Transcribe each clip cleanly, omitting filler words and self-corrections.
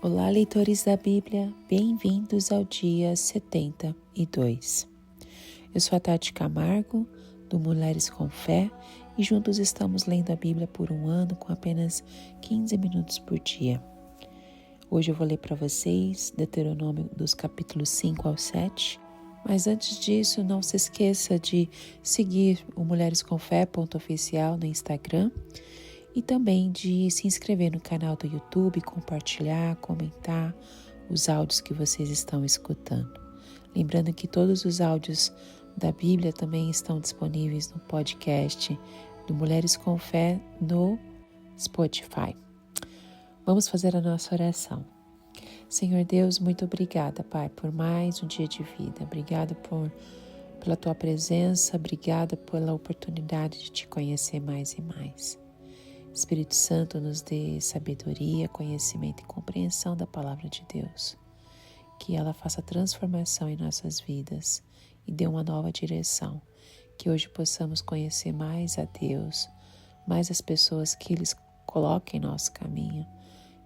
Olá, leitores da Bíblia, bem-vindos ao dia 72. Eu sou a Tati Camargo, do Mulheres com Fé, e juntos estamos lendo a Bíblia por um ano com apenas 15 minutos por dia. Hoje eu vou ler para vocês Deuteronômio dos capítulos 5 ao 7, mas antes disso, não se esqueça de seguir o Mulheres com Fé @oficial no Instagram, e também de se inscrever no canal do YouTube, compartilhar, comentar os áudios que vocês estão escutando. Lembrando que todos os áudios da Bíblia também estão disponíveis no podcast do Mulheres com Fé no Spotify. Vamos fazer a nossa oração. Senhor Deus, muito obrigada, Pai, por mais um dia de vida. Obrigada pela Tua presença, obrigada pela oportunidade de Te conhecer mais e mais. Espírito Santo, nos dê sabedoria, conhecimento e compreensão da palavra de Deus. Que ela faça transformação em nossas vidas e dê uma nova direção. Que hoje possamos conhecer mais a Deus, mais as pessoas que Ele coloca em nosso caminho.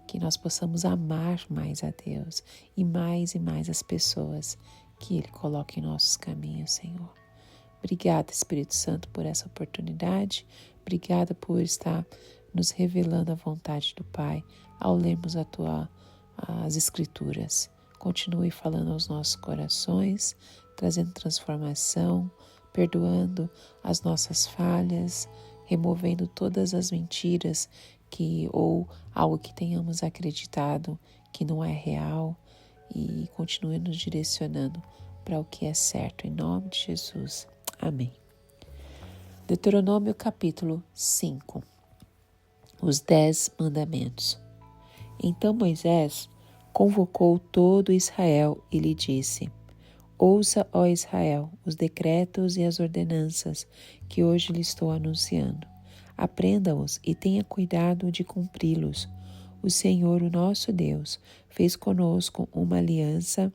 Que nós possamos amar mais a Deus e mais as pessoas que Ele coloca em nossos caminhos, Senhor. Obrigada, Espírito Santo, por essa oportunidade. Obrigada por estar nos revelando a vontade do Pai ao lermos as Escrituras. Continue falando aos nossos corações, trazendo transformação, perdoando as nossas falhas, removendo todas as mentiras ou algo que tenhamos acreditado que não é real, e continue nos direcionando para o que é certo. Em nome de Jesus. Amém. Deuteronômio capítulo 5. Os 10 mandamentos. Então Moisés convocou todo Israel e lhe disse: Ouça, ó Israel, os decretos e as ordenanças que hoje lhe estou anunciando. Aprenda-os e tenha cuidado de cumpri-los. O Senhor, o nosso Deus, fez conosco uma aliança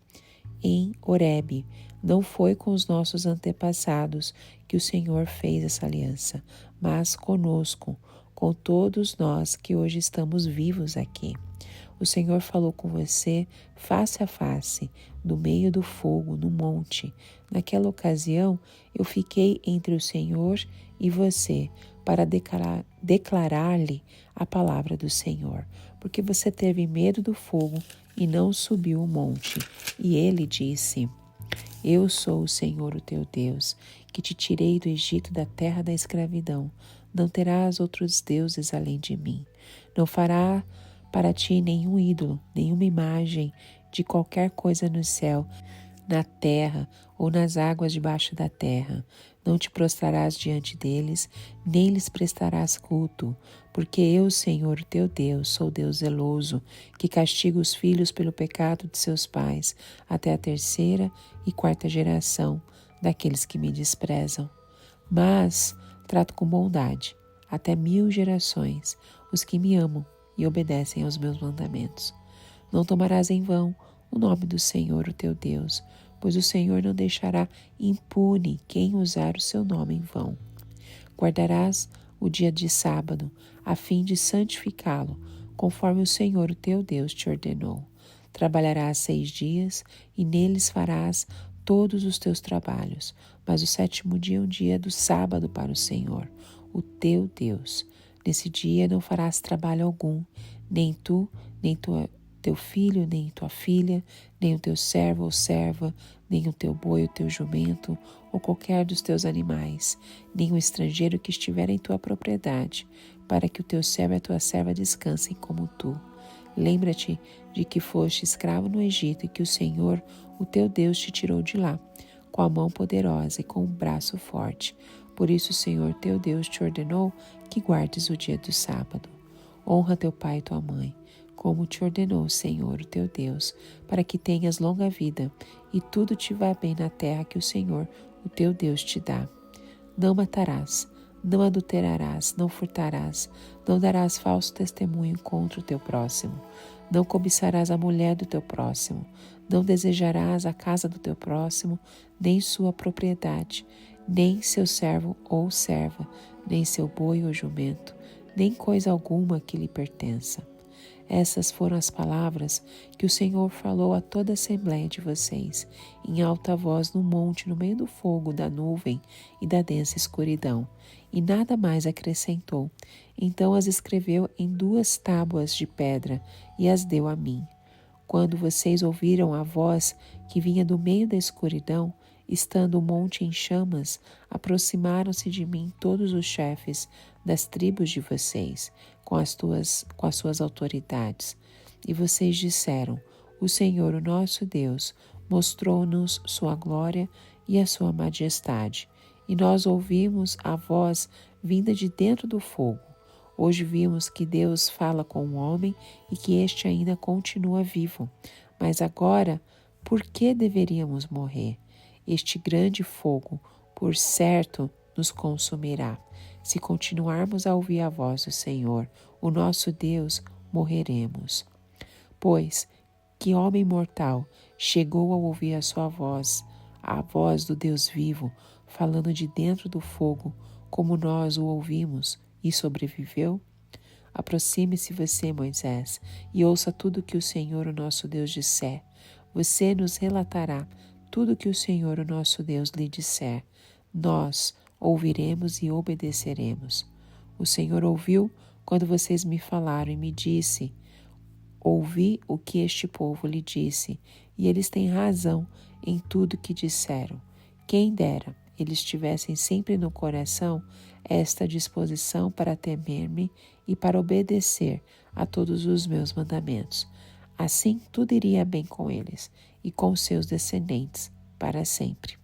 em Horebe. Não foi com os nossos antepassados que o Senhor fez essa aliança, mas conosco, com todos nós que hoje estamos vivos aqui. O Senhor falou com você face a face, no meio do fogo, no monte. Naquela ocasião, eu fiquei entre o Senhor e você para declarar-lhe a palavra do Senhor, porque você teve medo do fogo e não subiu o monte. E ele disse: Eu sou o Senhor, o teu Deus, que te tirei do Egito, da terra da escravidão. Não terás outros deuses além de mim. Não fará para ti nenhum ídolo, nenhuma imagem de qualquer coisa no céu, na terra ou nas águas debaixo da terra. Não te prostrarás diante deles, nem lhes prestarás culto, porque eu, Senhor, teu Deus, sou Deus zeloso, que castiga os filhos pelo pecado de seus pais, até a 3ª e 4ª geração daqueles que me desprezam. Mas trato com bondade até 1000 gerações os que me amam e obedecem aos meus mandamentos. Não tomarás em vão o nome do Senhor, o teu Deus, pois o Senhor não deixará impune quem usar o seu nome em vão. Guardarás o dia de sábado, a fim de santificá-lo, conforme o Senhor, o teu Deus, te ordenou. Trabalharás 6 dias, e neles farás todos os teus trabalhos, mas o 7º dia é um dia do sábado para o Senhor, o teu Deus. Nesse dia não farás trabalho algum, nem tu, nem teu filho, nem tua filha, nem o teu servo ou serva, nem o teu boi ou teu jumento, ou qualquer dos teus animais, nem o estrangeiro que estiver em tua propriedade, para que o teu servo e a tua serva descansem como tu. Lembra-te de que foste escravo no Egito e que o Senhor, o teu Deus, te tirou de lá, com a mão poderosa e com um braço forte. Por isso o Senhor, teu Deus, te ordenou que guardes o dia do sábado. Honra teu pai e tua mãe, como te ordenou o Senhor, o teu Deus, para que tenhas longa vida e tudo te vá bem na terra que o Senhor, o teu Deus, te dá. Não matarás, não adulterarás, não furtarás, não darás falso testemunho contra o teu próximo, não cobiçarás a mulher do teu próximo, não desejarás a casa do teu próximo, nem sua propriedade, nem seu servo ou serva, nem seu boi ou jumento, nem coisa alguma que lhe pertença. Essas foram as palavras que o Senhor falou a toda a assembléia de vocês, em alta voz no monte, no meio do fogo, da nuvem e da densa escuridão. E nada mais acrescentou. Então as escreveu em 2 tábuas de pedra e as deu a mim. Quando vocês ouviram a voz que vinha do meio da escuridão, estando o monte em chamas, aproximaram-se de mim todos os chefes das tribos de vocês, com as suas autoridades. E vocês disseram: o Senhor, o nosso Deus, mostrou-nos sua glória e a sua majestade. E nós ouvimos a voz vinda de dentro do fogo. Hoje vimos que Deus fala com o homem e que este ainda continua vivo. Mas agora, por que deveríamos morrer? Este grande fogo, por certo, nos consumirá. Se continuarmos a ouvir a voz do Senhor, o nosso Deus, morreremos. Pois, que homem mortal chegou a ouvir a sua voz, a voz do Deus vivo, falando de dentro do fogo, como nós o ouvimos, e sobreviveu? Aproxime-se você, Moisés, e ouça tudo que o Senhor, o nosso Deus, disser. Você nos relatará tudo que o Senhor, o nosso Deus, lhe disser. Nós ouviremos e obedeceremos. O Senhor ouviu quando vocês me falaram e me disse: ouvi o que este povo lhe disse, e eles têm razão em tudo que disseram. Quem dera eles tivessem sempre no coração esta disposição para temer-me e para obedecer a todos os meus mandamentos. Assim tudo iria bem com eles e com seus descendentes para sempre.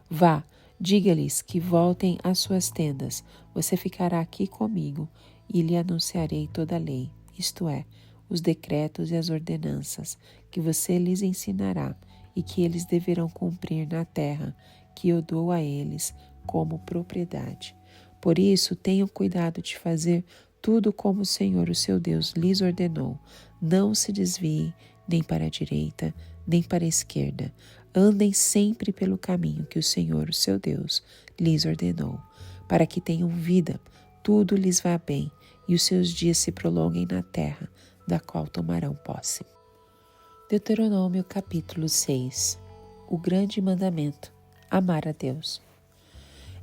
Vá, diga-lhes que voltem às suas tendas. Você ficará aqui comigo e lhe anunciarei toda a lei, isto é, os decretos e as ordenanças que você lhes ensinará e que eles deverão cumprir na terra que eu dou a eles como propriedade. Por isso, tenham cuidado de fazer tudo como o Senhor, o seu Deus, lhes ordenou. Não se desviem nem para a direita, nem para a esquerda. Andem sempre pelo caminho que o Senhor, o seu Deus, lhes ordenou, para que tenham vida, tudo lhes vá bem e os seus dias se prolonguem na terra, da qual tomarão posse. Deuteronômio capítulo 6. O grande mandamento: amar a Deus.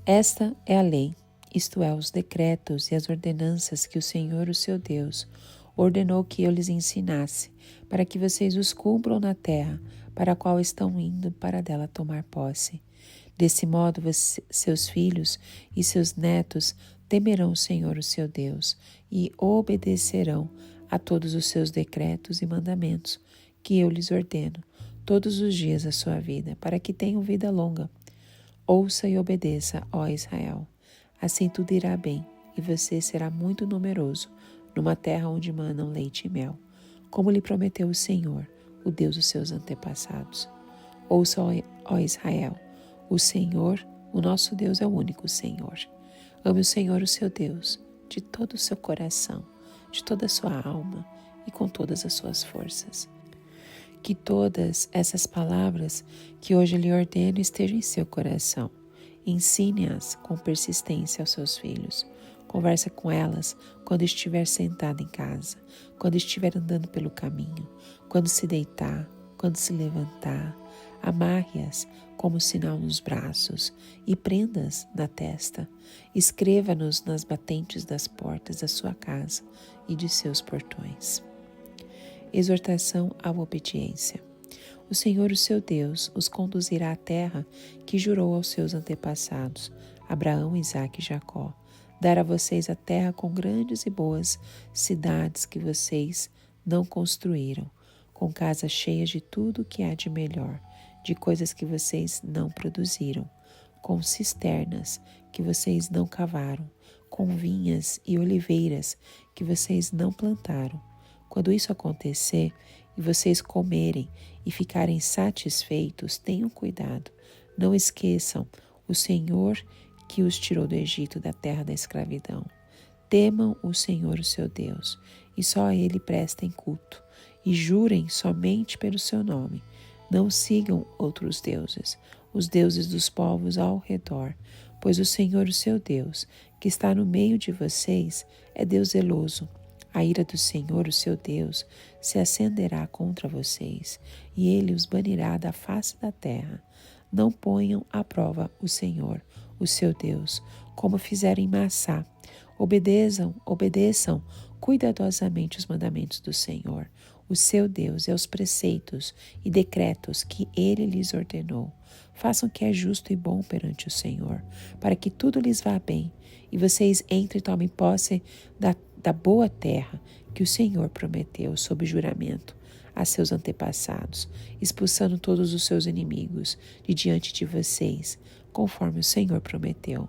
Esta é a lei, isto é, os decretos e as ordenanças que o Senhor, o seu Deus, ordenou que eu lhes ensinasse, para que vocês os cumpram na terra, para a qual estão indo para dela tomar posse. Desse modo, seus filhos e seus netos temerão o Senhor, o seu Deus, e obedecerão a todos os seus decretos e mandamentos, que eu lhes ordeno, todos os dias da sua vida, para que tenham vida longa. Ouça e obedeça, ó Israel. Assim tudo irá bem, e você será muito numeroso, numa terra onde manam leite e mel, como lhe prometeu o Senhor, o Deus dos seus antepassados. Ouça, ó Israel, o Senhor, o nosso Deus, é o único Senhor. Ame o Senhor, o seu Deus, de todo o seu coração, de toda a sua alma e com todas as suas forças. Que todas essas palavras que hoje lhe ordeno estejam em seu coração. Ensine-as com persistência aos seus filhos. Conversa com elas quando estiver sentado em casa, quando estiver andando pelo caminho, quando se deitar, quando se levantar. Amarre-as como sinal nos braços e prenda-as na testa. Escreva-nos nas batentes das portas da sua casa e de seus portões. Exortação à obediência. O Senhor, o seu Deus, os conduzirá à terra que jurou aos seus antepassados, Abraão, Isaque e Jacó. Dará a vocês a terra com grandes e boas cidades que vocês não construíram, com casas cheias de tudo o que há de melhor, de coisas que vocês não produziram, com cisternas que vocês não cavaram, com vinhas e oliveiras que vocês não plantaram. Quando isso acontecer e vocês comerem e ficarem satisfeitos, tenham cuidado. Não esqueçam o Senhor que os tirou do Egito, da terra da escravidão. Temam o Senhor, o seu Deus, e só a Ele prestem culto, e jurem somente pelo seu nome. Não sigam outros deuses, os deuses dos povos ao redor, pois o Senhor, o seu Deus, que está no meio de vocês, é Deus zeloso. a ira do Senhor, o seu Deus, se acenderá contra vocês, e ele os banirá da face da terra. Não ponham à prova o Senhor, o seu Deus, como fizeram em Massá. Obedeçam cuidadosamente os mandamentos do Senhor, o seu Deus, e aos preceitos e decretos que ele lhes ordenou. Façam o que é justo e bom perante o Senhor, para que tudo lhes vá bem, e vocês entrem e tomem posse da boa terra que o Senhor prometeu sob juramento a seus antepassados, expulsando todos os seus inimigos de diante de vocês, conforme o Senhor prometeu.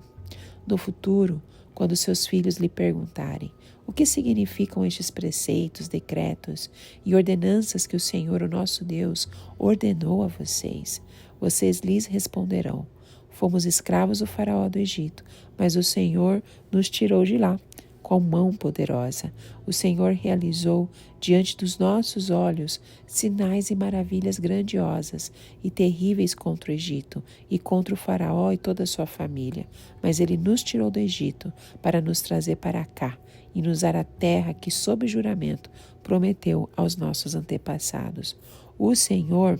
No futuro, quando seus filhos lhe perguntarem o que significam estes preceitos, decretos e ordenanças que o Senhor, o nosso Deus, ordenou a vocês, vocês lhes responderão: fomos escravos do faraó do Egito, mas o Senhor nos tirou de lá com mão poderosa. O Senhor realizou diante dos nossos olhos sinais e maravilhas grandiosas e terríveis contra o Egito e contra o faraó e toda a sua família. Mas ele nos tirou do Egito para nos trazer para cá e nos dar a terra que, sob juramento, prometeu aos nossos antepassados. O Senhor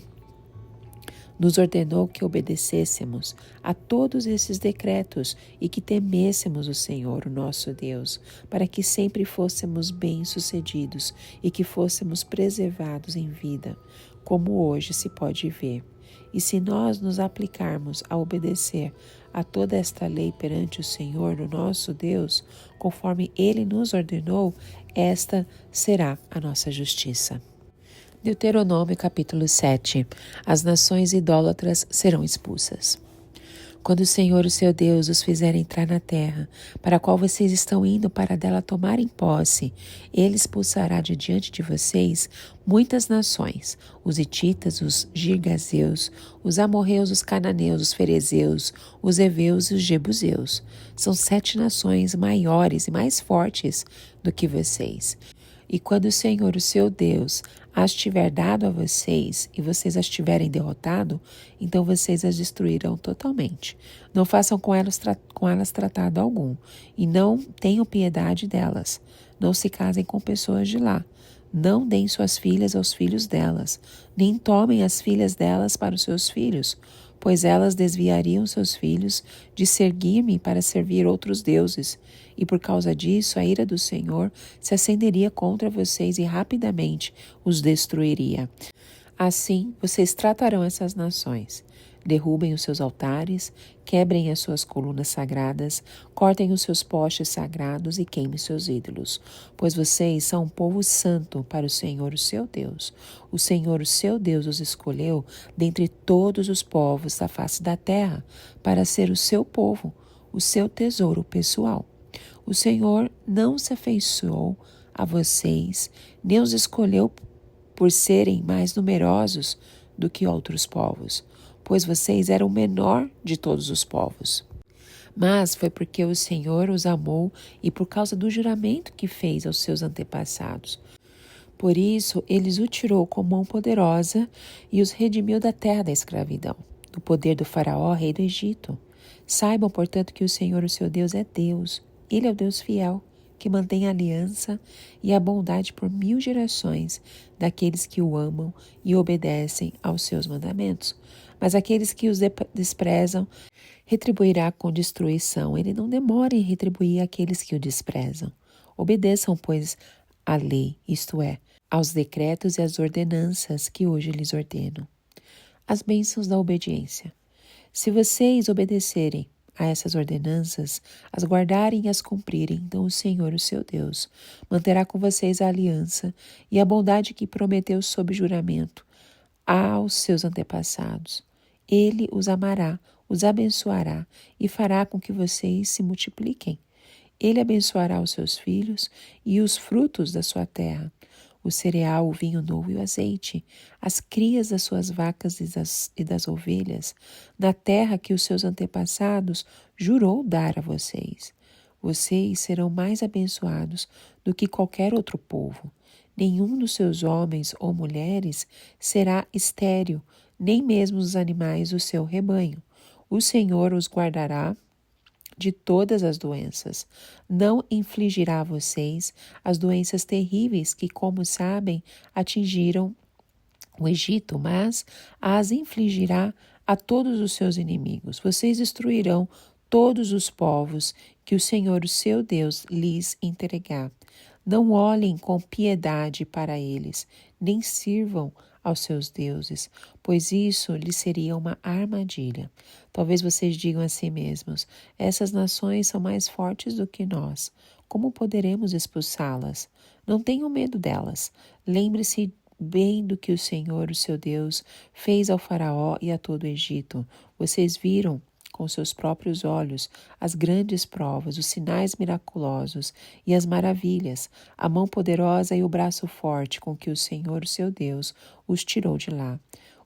nos ordenou que obedecêssemos a todos esses decretos e que temêssemos o Senhor, o nosso Deus, para que sempre fôssemos bem-sucedidos e que fôssemos preservados em vida, como hoje se pode ver. E se nós nos aplicarmos a obedecer a toda esta lei perante o Senhor, o nosso Deus, conforme Ele nos ordenou, esta será a nossa justiça. Deuteronômio capítulo 7. As nações idólatras serão expulsas. Quando o Senhor, o seu Deus, os fizer entrar na terra, para a qual vocês estão indo para dela tomarem posse, ele expulsará de diante de vocês muitas nações, os hititas, os girgazeus, os amorreus, os cananeus, os ferezeus, os heveus e os jebuseus. São 7 nações maiores e mais fortes do que vocês. E quando o Senhor, o seu Deus, as tiver dado a vocês e vocês as tiverem derrotado, então vocês as destruirão totalmente. Não façam com elas tratado algum e não tenham piedade delas. Não se casem com pessoas de lá. Não deem suas filhas aos filhos delas, nem tomem as filhas delas para os seus filhos, pois elas desviariam seus filhos de seguir-me para servir outros deuses. E por causa disso, a ira do Senhor se acenderia contra vocês e rapidamente os destruiria. Assim, vocês tratarão essas nações. Derrubem os seus altares, quebrem as suas colunas sagradas, cortem os seus postes sagrados e queimem seus ídolos, pois vocês são um povo santo para o Senhor, o seu Deus. O Senhor, o seu Deus, os escolheu dentre todos os povos da face da terra para ser o seu povo, o seu tesouro pessoal. O Senhor não se afeiçoou a vocês, nem os escolheu por serem mais numerosos do que outros povos, pois vocês eram o menor de todos os povos. Mas foi porque o Senhor os amou e por causa do juramento que fez aos seus antepassados. Por isso, ele o tirou com mão poderosa e os redimiu da terra da escravidão, do poder do faraó, rei do Egito. Saibam, portanto, que o Senhor, o seu Deus, é Deus. Ele é o Deus fiel, que mantém a aliança e a bondade por 1000 gerações daqueles que o amam e obedecem aos seus mandamentos. Mas aqueles que os desprezam, retribuirá com destruição. Ele não demora em retribuir aqueles que o desprezam. Obedeçam, pois, à lei, isto é, aos decretos e às ordenanças que hoje lhes ordeno. As bênçãos da obediência. Se vocês obedecerem a essas ordenanças, as guardarem e as cumprirem, então o Senhor, o seu Deus, manterá com vocês a aliança e a bondade que prometeu sob juramento aos seus antepassados. Ele os amará, os abençoará e fará com que vocês se multipliquem. Ele abençoará os seus filhos e os frutos da sua terra, o cereal, o vinho novo e o azeite, as crias das suas vacas e das ovelhas, na terra que os seus antepassados jurou dar a vocês. Vocês serão mais abençoados do que qualquer outro povo. Nenhum dos seus homens ou mulheres será estéril, nem mesmo os animais do seu rebanho. O Senhor os guardará de todas as doenças. Não infligirá a vocês as doenças terríveis que, como sabem, atingiram o Egito, mas as infligirá a todos os seus inimigos. Vocês destruirão todos os povos que o Senhor, o seu Deus, lhes entregar. Não olhem com piedade para eles, nem sirvam aos seus deuses, pois isso lhes seria uma armadilha. Talvez vocês digam a si mesmos: essas nações são mais fortes do que nós. Como poderemos expulsá-las? Não tenham medo delas. Lembre-se bem do que o Senhor, o seu Deus, fez ao Faraó e a todo o Egito. Vocês viram com seus próprios olhos as grandes provas, os sinais miraculosos e as maravilhas, a mão poderosa e o braço forte com que o Senhor, o seu Deus, os tirou de lá.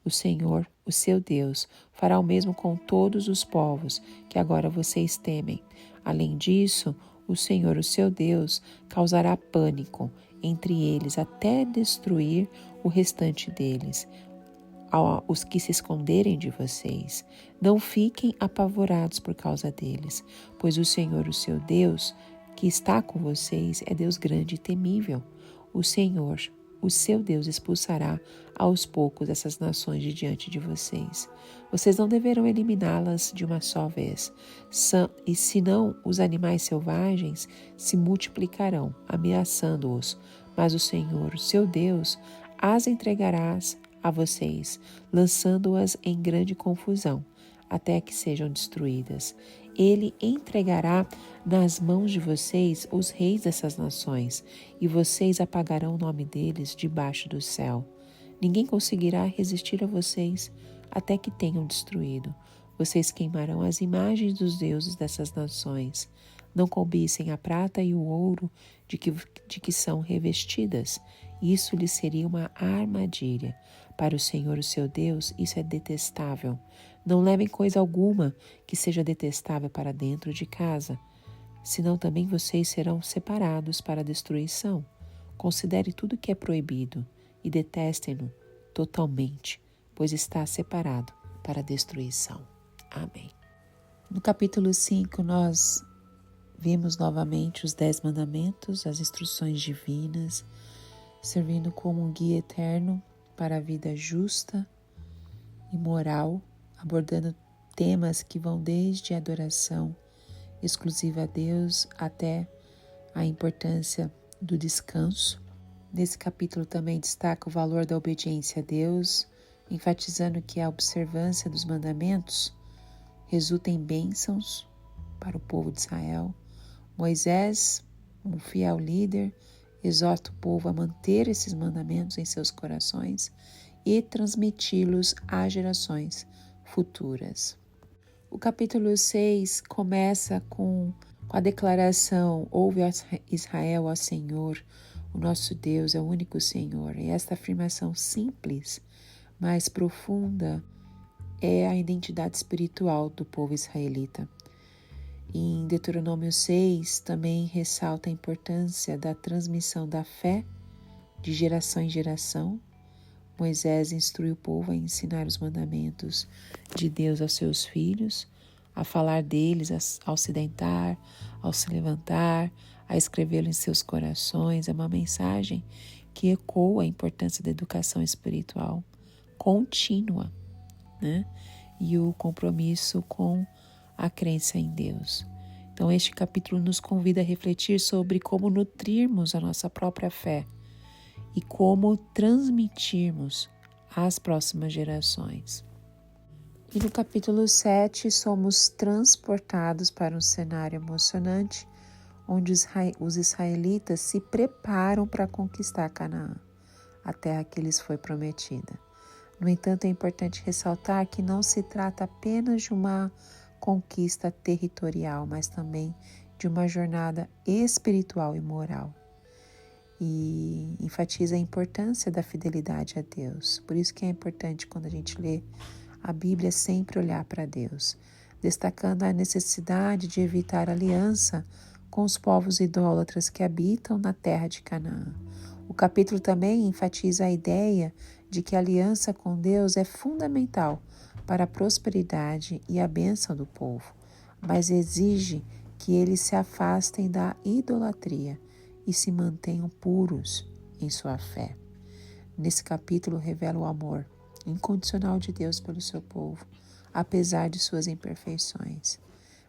O Senhor, o seu Deus, fará o mesmo com todos os povos que agora vocês temem. Além disso, o Senhor, o seu Deus, causará pânico entre eles até destruir o restante deles. Os que se esconderem de vocês, não fiquem apavorados por causa deles, pois o Senhor, o seu Deus, que está com vocês, é Deus grande e temível. O Senhor, o seu Deus, expulsará aos poucos essas nações de diante de vocês. Vocês não deverão eliminá-las de uma só vez, e senão os animais selvagens se multiplicarão, ameaçando-os. Mas o Senhor, o seu Deus, as entregará a vocês, lançando-as em grande confusão, até que sejam destruídas. Ele entregará nas mãos de vocês os reis dessas nações, e vocês apagarão o nome deles debaixo do céu. Ninguém conseguirá resistir a vocês até que tenham destruído. Vocês queimarão as imagens dos deuses dessas nações. Não cobissem a prata e o ouro de que são revestidas. Isso lhes seria uma armadilha. Para o Senhor, o seu Deus, isso é detestável. Não levem coisa alguma que seja detestável para dentro de casa, senão também vocês serão separados para a destruição. Considere tudo que é proibido e detestem-no totalmente, pois está separado para a destruição. Amém. No capítulo 5, nós vimos novamente os 10 mandamentos, as instruções divinas, servindo como um guia eterno para a vida justa e moral, abordando temas que vão desde a adoração exclusiva a Deus até a importância do descanso. Nesse capítulo também destaca o valor da obediência a Deus, enfatizando que a observância dos mandamentos resulta em bênçãos para o povo de Israel. Moisés, um fiel líder, exorta o povo a manter esses mandamentos em seus corações e transmiti-los às gerações futuras. O capítulo 6 começa com a declaração: ouve, ó Israel, ó Senhor, o nosso Deus é o único Senhor. E esta afirmação simples, mas profunda, é a identidade espiritual do povo israelita. Em Deuteronômio 6 também ressalta a importância da transmissão da fé de geração em geração. Moisés instrui o povo a ensinar os mandamentos de Deus aos seus filhos, a falar deles ao se deitar, ao se levantar, a escrevê-lo em seus corações. É uma mensagem que ecoa a importância da educação espiritual contínua, né? E o compromisso com a crença em Deus. Então, este capítulo nos convida a refletir sobre como nutrirmos a nossa própria fé e como transmitirmos às próximas gerações. E no capítulo 7, somos transportados para um cenário emocionante, onde os israelitas se preparam para conquistar Canaã, a terra que lhes foi prometida. No entanto, é importante ressaltar que não se trata apenas de uma conquista territorial, mas também de uma jornada espiritual e moral. E enfatiza a importância da fidelidade a Deus. Por isso que é importante, quando a gente lê a Bíblia, sempre olhar para Deus, destacando a necessidade de evitar aliança com os povos idólatras que habitam na terra de Canaã. O capítulo também enfatiza a ideia de que a aliança com Deus é fundamental para a prosperidade e a bênção do povo. mas exige que eles se afastem da idolatria e se mantenham puros em sua fé. Nesse capítulo revela o amor incondicional de Deus pelo seu povo, apesar de suas imperfeições.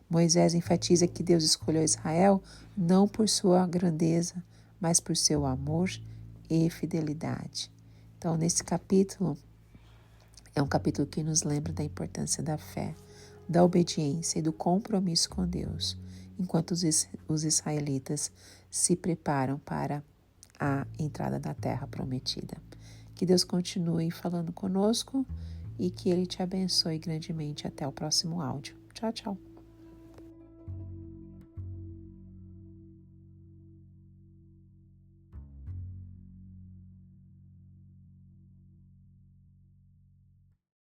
Moisés enfatiza que Deus escolheu Israel não por sua grandeza, mas por seu amor e fidelidade. Então, nesse capítulo, é um capítulo que nos lembra da importância da fé, da obediência e do compromisso com Deus, enquanto os israelitas se preparam para a entrada da terra prometida. Que Deus continue falando conosco e que Ele te abençoe grandemente. Até o próximo áudio. Tchau, tchau.